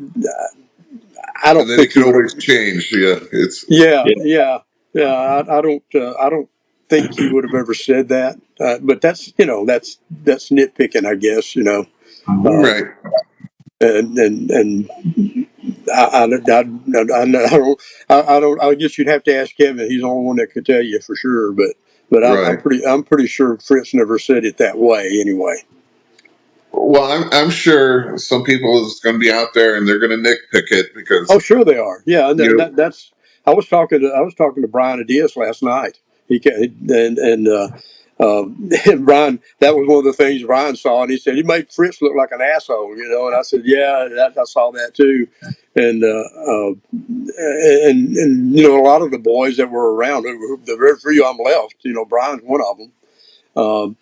I don't And then it think he can would always have. change. Yeah, it's Yeah. I don't think he would have ever said that. But that's nitpicking, I guess. Uh, right. and I don't. I guess you'd have to ask Kevin. He's the only one that could tell you for sure. But Right. I'm pretty sure Fritz never said it that way anyway. Well, I'm sure some people is going to be out there and they're going to nitpick it Oh, because sure they are. Yeah, and you know, that's. I was talking to Brian Adias last night. And Brian, that was one of the things Brian saw, and he said he made Fritz look like an asshole, And I said, yeah, I saw that too. And a lot of the boys that were around, the very few of them left. Brian's one of them.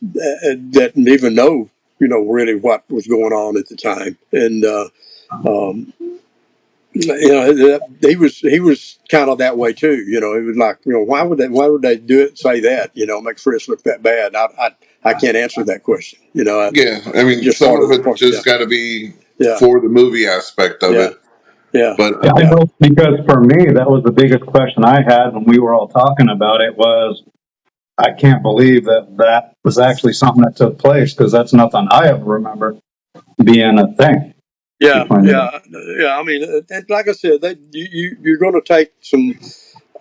That didn't even know, really what was going on at the time, and. Um, he was kind of that way too. It was like, why would they do it and say that? Make Fritz look that bad. I can't answer that question. yeah. I mean, Just some part of of it yeah, just got to be yeah, for the movie aspect of yeah, it. yeah, But Yeah, I yeah. know, because for me, that was the biggest question I had when we were all talking about it was, I can't believe that was actually something that took place, because that's nothing I ever remember being a thing Yeah, between the. yeah, yeah. I mean, and like I said, you're going to take some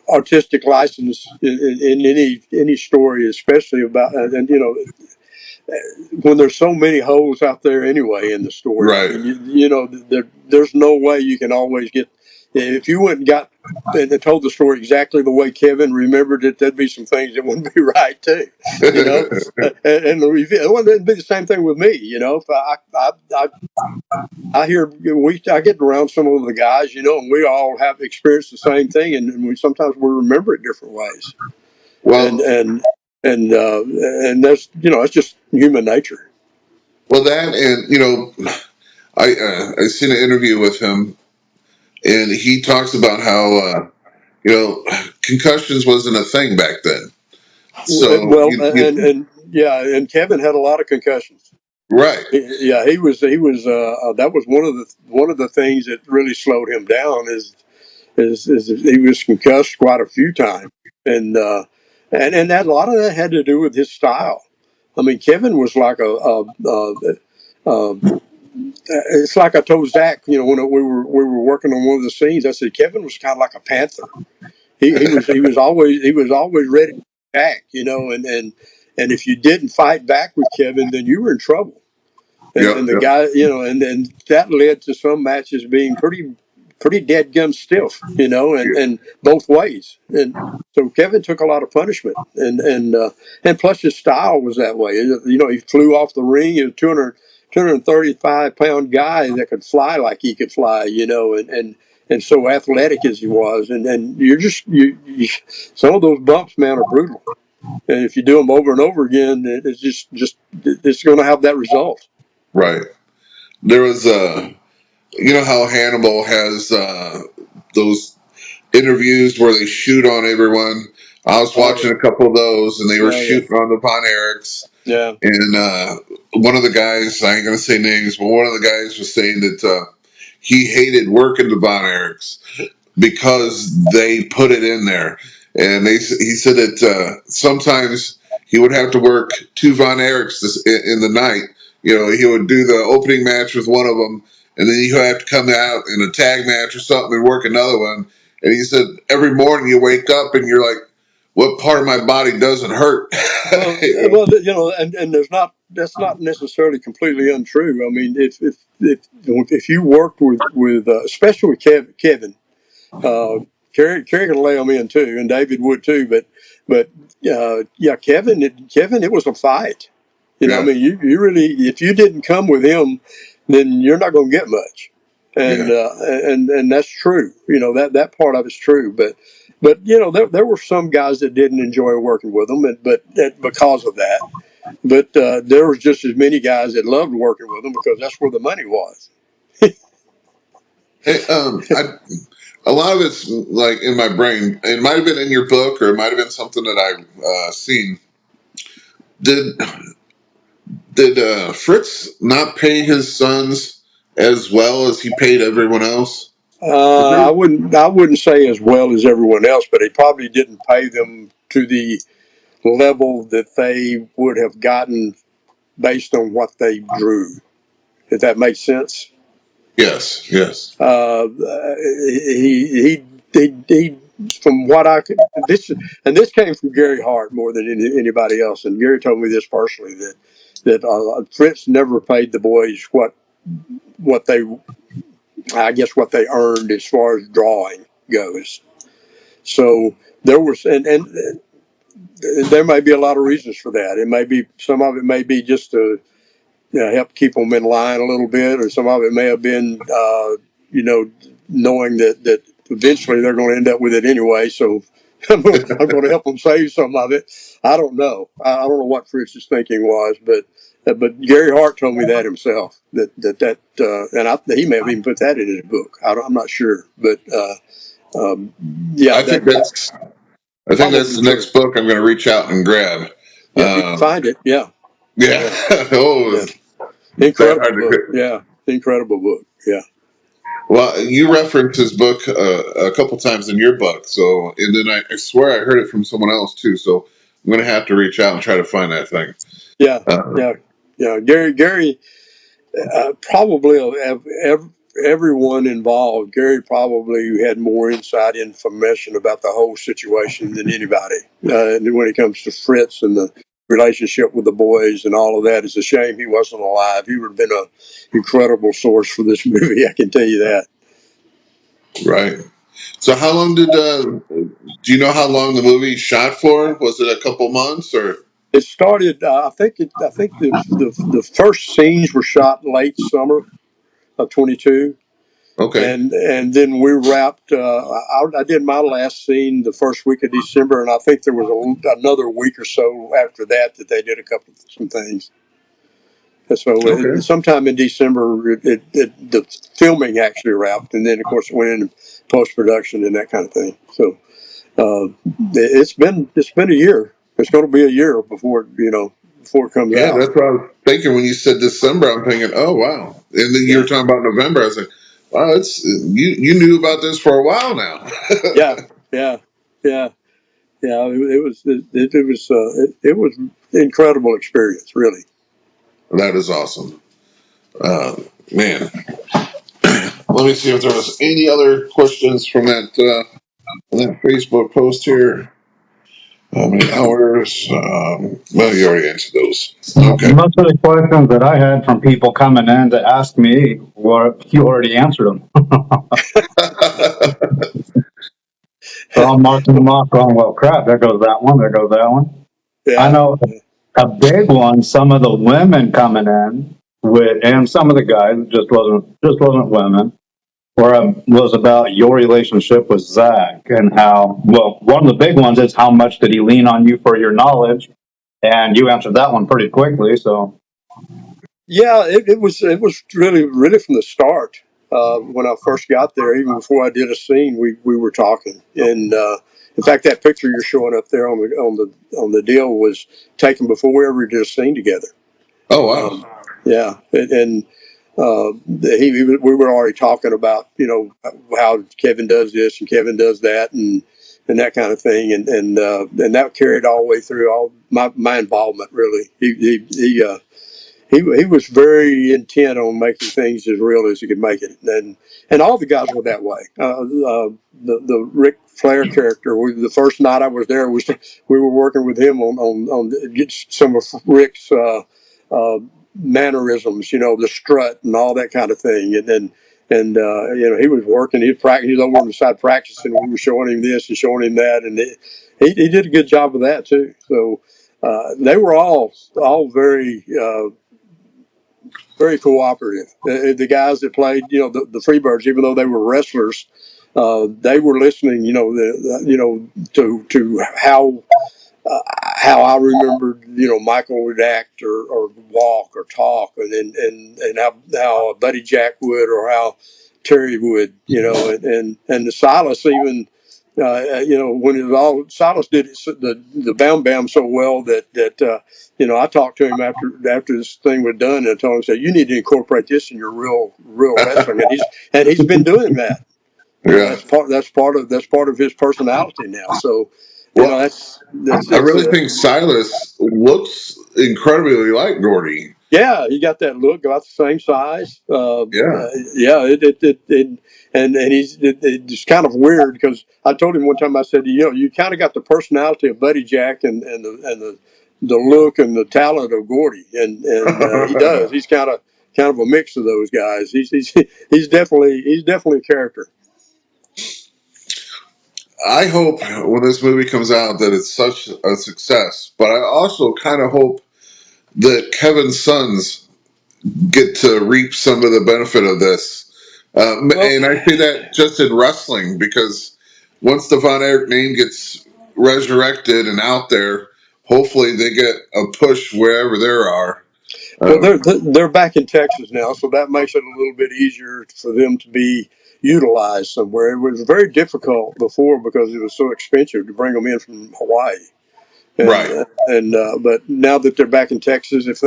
artistic license in any story, especially about and when there's so many holes out there anyway in the story. I right, mean, there's no way you can always get. If you went and got and told the story exactly the way Kevin remembered it, there'd be some things that wouldn't be right too. And it'd be the same thing with me. If I hear I get around some of the guys, and we all have experienced the same thing, and sometimes we remember it different ways, and well, and and that's it's just human nature. that and I seen an interview with him and he talks about how concussions wasn't a thing back then. So Well, and yeah, and Kevin had a lot of concussions. right, Yeah, he was. That was one of the things that really slowed him down is he was concussed quite a few times, and that a lot of that had to do with his style. I mean, Kevin was like it's like I told Zach, when we were working on one of the scenes. I said Kevin was kind of like a panther. He was always ready to attack, and if you didn't fight back with Kevin, then you were in trouble. And the yep, guy, and that led to some matches being pretty dead gun stiff, and both ways. And so Kevin took a lot of punishment, and plus his style was that way. He flew off the ring. He was 235-pound guy that could fly like he could fly, and so athletic as he was. And you some of those bumps, man, are brutal. And if you do them over and over again, it's just it's going to have that result. right. There was how Hannibal has those interviews where they shoot on everyone. I was Oh watching a couple of those, and they were yeah, yeah, shooting on the Von Erichs. yeah. And one of the guys, I ain't gonna say names, but one of the guys was saying that he hated working the Von Erichs because they put it in there. And he said that sometimes he would have to work two Von Erichs in the night. He would do the opening match with one of them, and then you have to come out in a tag match or something and work another one. And he said every morning you wake up and you're like, what part of my body doesn't hurt? And that's not necessarily completely untrue. I mean, if you worked with especially with Kevin, Kerry can lay them in too, and David would too. But yeah, Kevin, it was a fight. I Yeah, mean, you really, if you didn't come with him, then you're not going to get much. yeah. And that's true. That part of it's true. But there were some guys that didn't enjoy working with them, but because of that. But there was just as many guys that loved working with them because that's where the money was. Hey, a lot of it's like in my brain. It might have been in your book, or it might have been something that I've seen. Did Fritz not pay his sons as well as he paid everyone else? I wouldn't say as well as everyone else, but he probably didn't pay them to the level that they would have gotten based on what they drew. If that makes sense. Yes, yes. He from what I could, this came from Gary Hart more than anybody else, and Gary told me this personally that Fritz never paid the boys what they, I guess, what they earned as far as drawing goes. So there was, and there may be a lot of reasons for that. It may be, some of it may be just to help keep them in line a little bit, or some of it may have been, knowing that eventually they're going to end up with it anyway. So I'm going to help them save some of it. I don't know. I don't know what Fritz's thinking was, but Gary Hart told me that himself. He may have even put that in his book. I'm not sure, but yeah, I think that's the next book I'm going to reach out and grab. Yeah, you can find it. Yeah. Yeah. Oh, yeah. Incredible book. Yeah, incredible book. Yeah. Well, you referenced his book a couple times in your book, so and then I swear I heard it from someone else too. So I'm going to have to reach out and try to find that thing. Yeah, yeah. Gary, probably of everyone involved, Gary probably had more inside information about the whole situation than anybody. When it comes to Fritz and the relationship with the boys and all of that, it's a shame he wasn't alive. He would have been an incredible source for this movie. I can tell you that. Right. So how long do you know how long the movie shot for? Was it a couple months or? It started. I think the first scenes were shot late summer of 22. Okay. And then we wrapped. I did my last scene the first week of December, and I think there was another week or so after that they did some things. And so sometime in December, the filming actually wrapped, and then of course it went into post production and that kind of thing. So it's been a year. It's going to be a year before it comes out. Yeah, that's what I was thinking when you said December. I'm thinking, oh wow, and then you were talking about November. I was like, wow, it's you knew about this for a while now. yeah. It was an incredible experience, really. That is awesome, man. Let me see if there was any other questions from that Facebook post here. How many hours? Well, you already answered those. Okay. Most of the questions that I had from people coming in to ask me, you already answered them. So I'm marking them off going, well, crap, there goes that one, there goes that one. Yeah. I know a big one, some of the women coming in and some of the guys, just wasn't women, was about your relationship with Zach and how, well, one of the big ones is how much did he lean on you for your knowledge? And you answered that one pretty quickly, so. Yeah, it was really from the start. When I first got there, even before I did a scene, we were talking. And in fact, that picture you're showing up there on the deal was taken before we ever did a scene together. Oh wow! Yeah, and we were already talking about how Kevin does this and Kevin does that and that kind of thing, and that carried all the way through all my involvement. Really, he was very intent on making things as real as he could make it, and all the guys were that way. The Ric Flair character, the first night I was there, we were working with him on some of Ric's mannerisms, the strut and all that kind of thing, and he was working. He was over on the side practicing. We were showing him this and showing him that, and he did a good job of that too. So they were all very. Very cooperative. The guys that played, the Freebirds, even though they were wrestlers, they were listening, to how I remembered, Michael would act or walk or talk, and how Buddy Jack would, or how Terry would, and the Silas even, when it was all Silas did the Bam Bam so well that I talked to him after this thing was done, and I told him, said, you need to incorporate this in your real wrestling, and he's been doing that. Yeah. That's part of his personality now. So, Well, that's I really think Silas looks incredibly like Gordy. yeah, he got that look, about the same size. Yeah. Yeah, and it's kind of weird because I told him one time, I said, you kind of got the personality of Buddy Jack and the look and the talent of Gordy, and he does. He's kind of a mix of those guys. He's definitely a character. I hope when this movie comes out that it's such a success, but I also kind of hope that Kevin's sons get to reap some of the benefit of this. And I say that just in wrestling, because once the Von Erich name gets resurrected and out there, hopefully they get a push wherever they are. Well, they're back in Texas now, so that makes it a little bit easier for them to be utilized somewhere. It was very difficult before because it was so expensive to bring them in from Hawaii. And, right. But now that they're back in Texas, if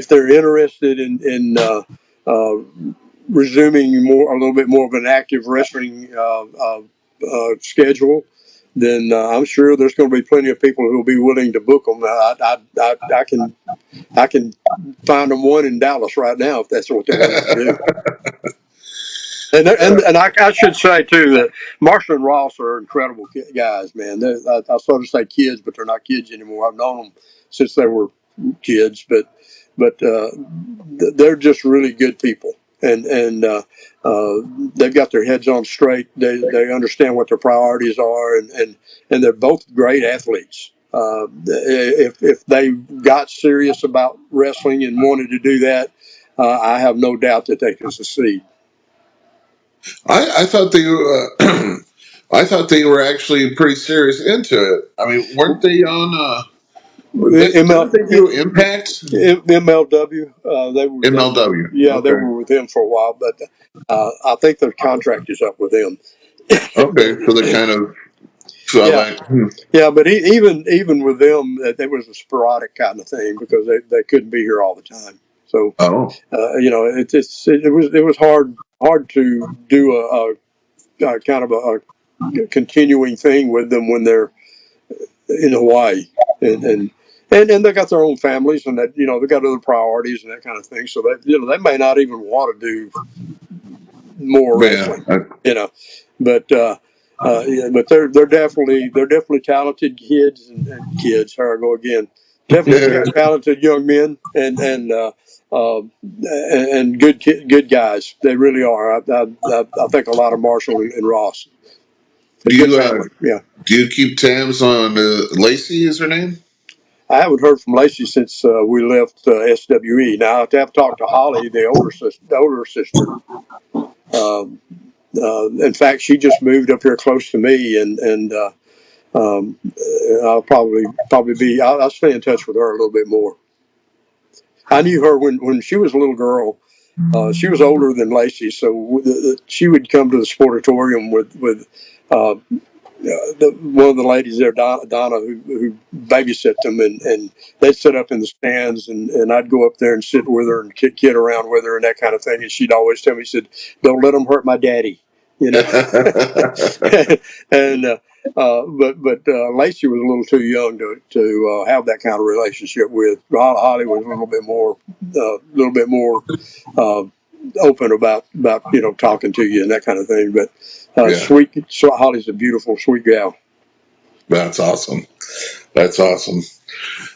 they're interested in resuming a little bit more of an active wrestling schedule, then I'm sure there's going to be plenty of people who will be willing to book them. I can find them one in Dallas right now if that's what they want to do. And I should say too that Marshall and Ross are incredible guys, man. I sort of say kids, but they're not kids anymore. I've known them since they were kids, but they're just really good people, and they've got their heads on straight. They understand what their priorities are, and they're both great athletes. If they got serious about wrestling and wanted to do that, I have no doubt that they can succeed. I thought they I thought they were actually pretty serious into it. I mean, weren't they on didn't they do Impact? MLW. They were MLW. They were with him for a while, but I think their contract is up with them. Okay, so they kind of yeah, but even with them, it was a sporadic kind of thing because they couldn't be here all the time. So it was hard to do a kind of a continuing thing with them when they're in Hawaii, and they got their own families, and that they got other priorities and that kind of thing. So they may not even want to do more wrestling, but they're definitely talented kids and kids. Here I go again. Definitely talented young men and good guys. They really are. I think a lot of Marshall and Ross. Do you keep tabs on Lacey? Is her name? I haven't heard from Lacey since we left SWE. Now I have talked to Holly, the older sister. In fact, she just moved up here close to me, and I'll probably be. I'll stay in touch with her a little bit more. I knew her when she was a little girl. She was older than Lacey, so she would come to the sportatorium with one of the ladies there, Donna, who babysat them, and they'd sit up in the stands, and I'd go up there and sit with her and kid around with her and that kind of thing. And she'd always tell me, she said, "Don't let them hurt my daddy," and but Lacey was a little too young to have that kind of relationship with. Holly was a little bit more open about talking to you and that kind of thing. But sweet, Holly's a beautiful, sweet gal. That's awesome.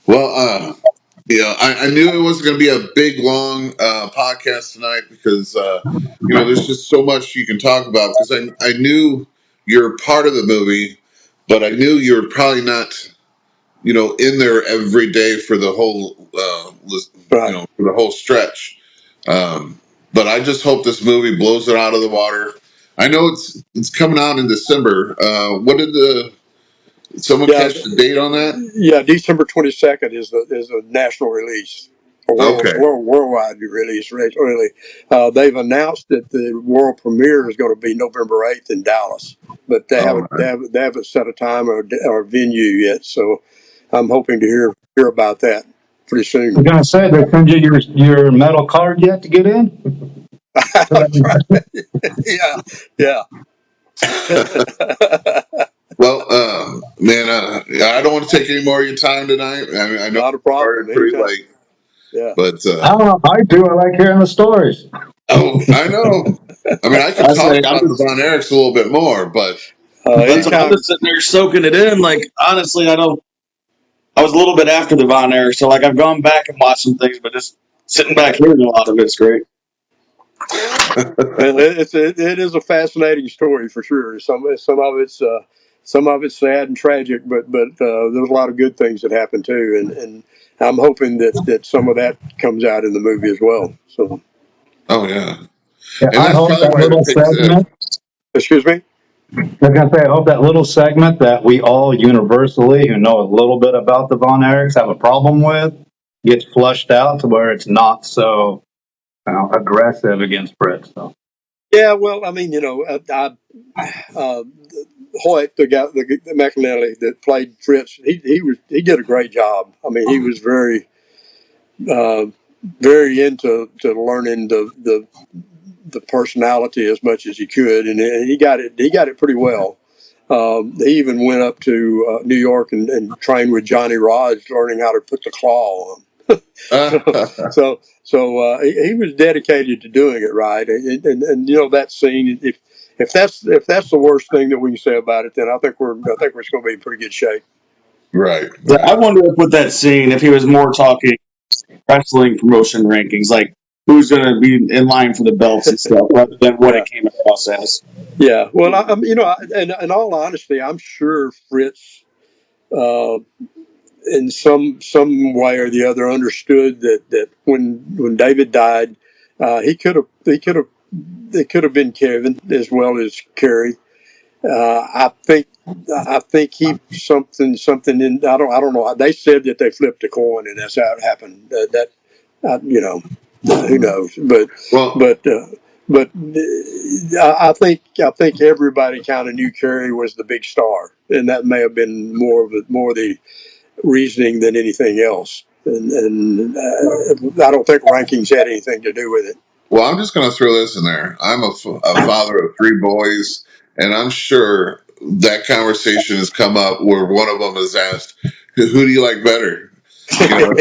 Well, I knew it wasn't going to be a big, long podcast tonight because there's just so much you can talk about. Because I knew you're part of the movie, but I knew you were probably not, in there every day for the whole, for the whole stretch. But I just hope this movie blows it out of the water. I know it's coming out in December. What did someone catch the date on that? Yeah, December 22nd is the national release. a Okay. worldwide release. Really, they've announced that the world premiere is going to be November 8th in Dallas, but they All haven't right. they haven't set a time or venue yet. So I'm hoping to hear about that pretty I was soon. gonna say, they send you your metal card yet to get in? I'll try. Yeah, yeah. Well, man, I don't want to take any more of your time tonight. I mean, I know Not a it problem. started pretty Anytime. late, Yeah. but I don't know. I do. I like hearing the stories. oh, I know. I mean, I could I talk say I'm about the just Von Erichs a little bit more, but that's what I'm Anytime. just sitting there soaking it in. Like honestly, I was a little bit after the Von Erich, so like I've gone back and watched some things, but just sitting back hearing a lot of it's great. It is a fascinating story for sure. Some of it's sad and tragic, but there's a lot of good things that happen too, and I'm hoping that some of that comes out in the movie as well. So, oh yeah, Yeah, and I that's hope probably that why little it takes it. segment. excuse me. I was gonna say, I hope that little segment that we all universally who know a little bit about the Von Erichs have a problem with gets flushed out to where it's not so aggressive against Brits. So. Yeah, well, I mean, Hoyt, the McAnally that played Fritz, he did a great job. I mean, he was uh, very into learning the personality as much as he could, and he got it pretty well. He even went up to New York and trained with Johnny Rodz, learning how to put the claw on. He was dedicated to doing it right, and that scene. If that's the worst thing that we can say about it, then I think we're going to be in pretty good shape. Right, I right. wonder if with that scene, if he was more talking wrestling promotion rankings, like who's going to be in line for the belts and stuff, rather than what Yeah, it came across as. yeah. Well, in all honesty, I'm sure Fritz, uh, in some way or the other, understood that when David died, he could have it could have been Kevin as well as Kerry. I think he something in I don't know. They said that they flipped a coin and that's how it happened. Who knows? Well, But I think everybody kind of knew Kerry was the big star, and that may have been more the reasoning than anything else. And I don't think rankings had anything to do with it. well, I'm just going to throw this in there. I'm a father of three boys, and I'm sure that conversation has come up where one of them has asked, "Who do you like better?" You know,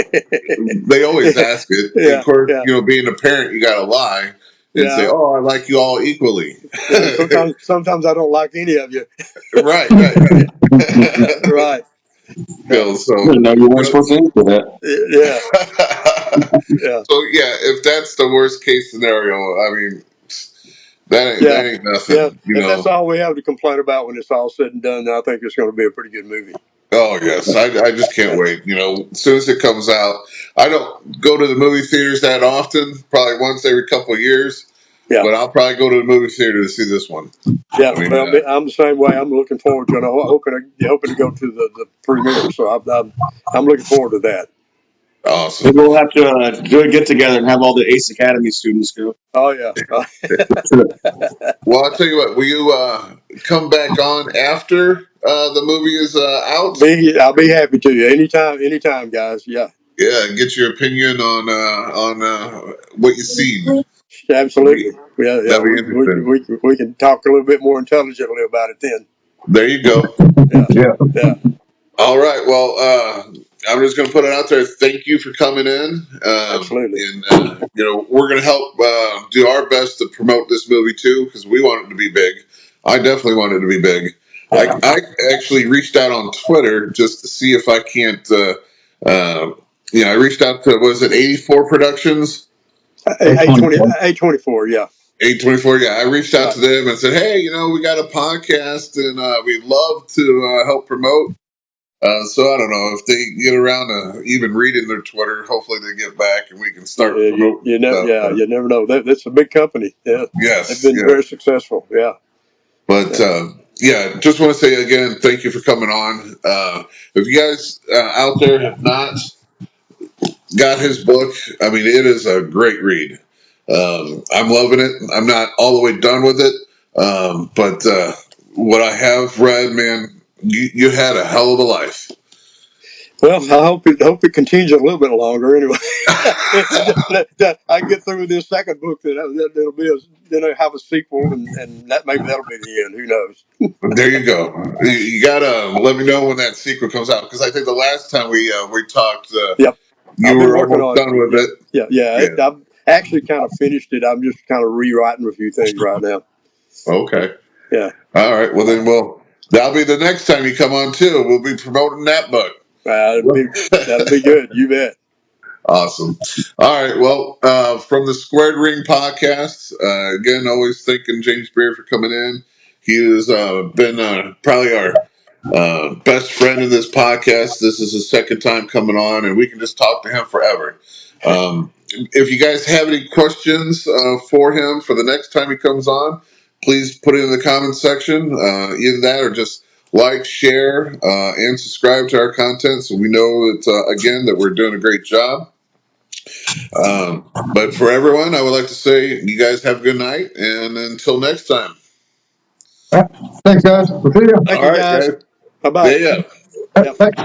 they always ask it. And of Yeah, course, yeah, being a parent, you got to lie and say, yeah. "Oh, I like you all equally." Yeah, sometimes I don't like any of you. Right, right, right. Right. Yeah. So, I didn't know you weren't supposed to answer that. Yeah. Yeah. so yeah, if that's the worst case scenario, I mean, that Yeah. ain't Yeah. nothing, If that's all we have to complain about when it's all said and done, then I think it's going to be a pretty good movie. Oh yes, I just can't wait. As soon as it comes out, I don't go to the movie theaters that often. Probably once every couple of years, Yeah. but I'll probably go to the movie theater to see this one. Yeah. I mean, Well, I'm the same way. I'm looking forward to it. I'm hoping to go to the premiere. So I'm looking forward to that. awesome. Maybe we'll have to do a get together and have all the Ace Academy students go. Oh yeah. Well, I'll tell you what. Will you come back on after the movie is out? I'll be happy to. Anytime, guys. Yeah. Yeah, and get your opinion on what you see. Absolutely. Yeah. Yeah. That'd be interesting. We can talk a little bit more intelligently about it then. There you go. Yeah. Yeah. Yeah. All right. Well, I'm just going to put it out there. Thank you for coming in. Absolutely. And we're going to help do our best to promote this movie too, because we want it to be big. I definitely want it to be big. I actually reached out on Twitter just to see if I can't. I reached out to, was it 84 Productions? A24. Yeah. 824. Yeah, I reached out to them and said, "Hey, we got a podcast and we'd love to help promote." So I don't know if they get around to even reading their Twitter. Hopefully they get back and we can start promoting. You never know. That's a big company. Yeah. Yes, They've been very successful. Yeah. but just want to say again, thank you for coming on. If you guys out there have not got his book. I mean, it is a great read. I'm loving it. I'm not all the way done with it, but what I have read, man, you had a hell of a life. Well, I hope it continues a little bit longer. Anyway, I get through this second book, that'll be then I have a sequel, and maybe that'll be the end. Who knows? There you go. You gotta let me know when that sequel comes out, because I think the last time we talked, Yep, you were almost done with it. Yeah. I've actually kind of finished it. I'm just kind of rewriting a few things right now. Okay. Yeah. All right. Well, then that'll be the next time you come on too. We'll be promoting that book. That'll be good. You bet. Awesome. All right. Well, from the Squared Ring podcast, again, always thanking James Beard for coming in. He has been probably our best friend in this podcast. This is his second time coming on, and we can just talk to him forever. If you guys have any questions for him for the next time he comes on, please put it in the comments section. Either that or just like, share, and subscribe to our content so we know that, again, that we're doing a great job. But for everyone, I would like to say you guys have a good night, and until next time. Thanks, guys. We'll see you. Thank you, guys. Bye-bye. See ya. Thanks.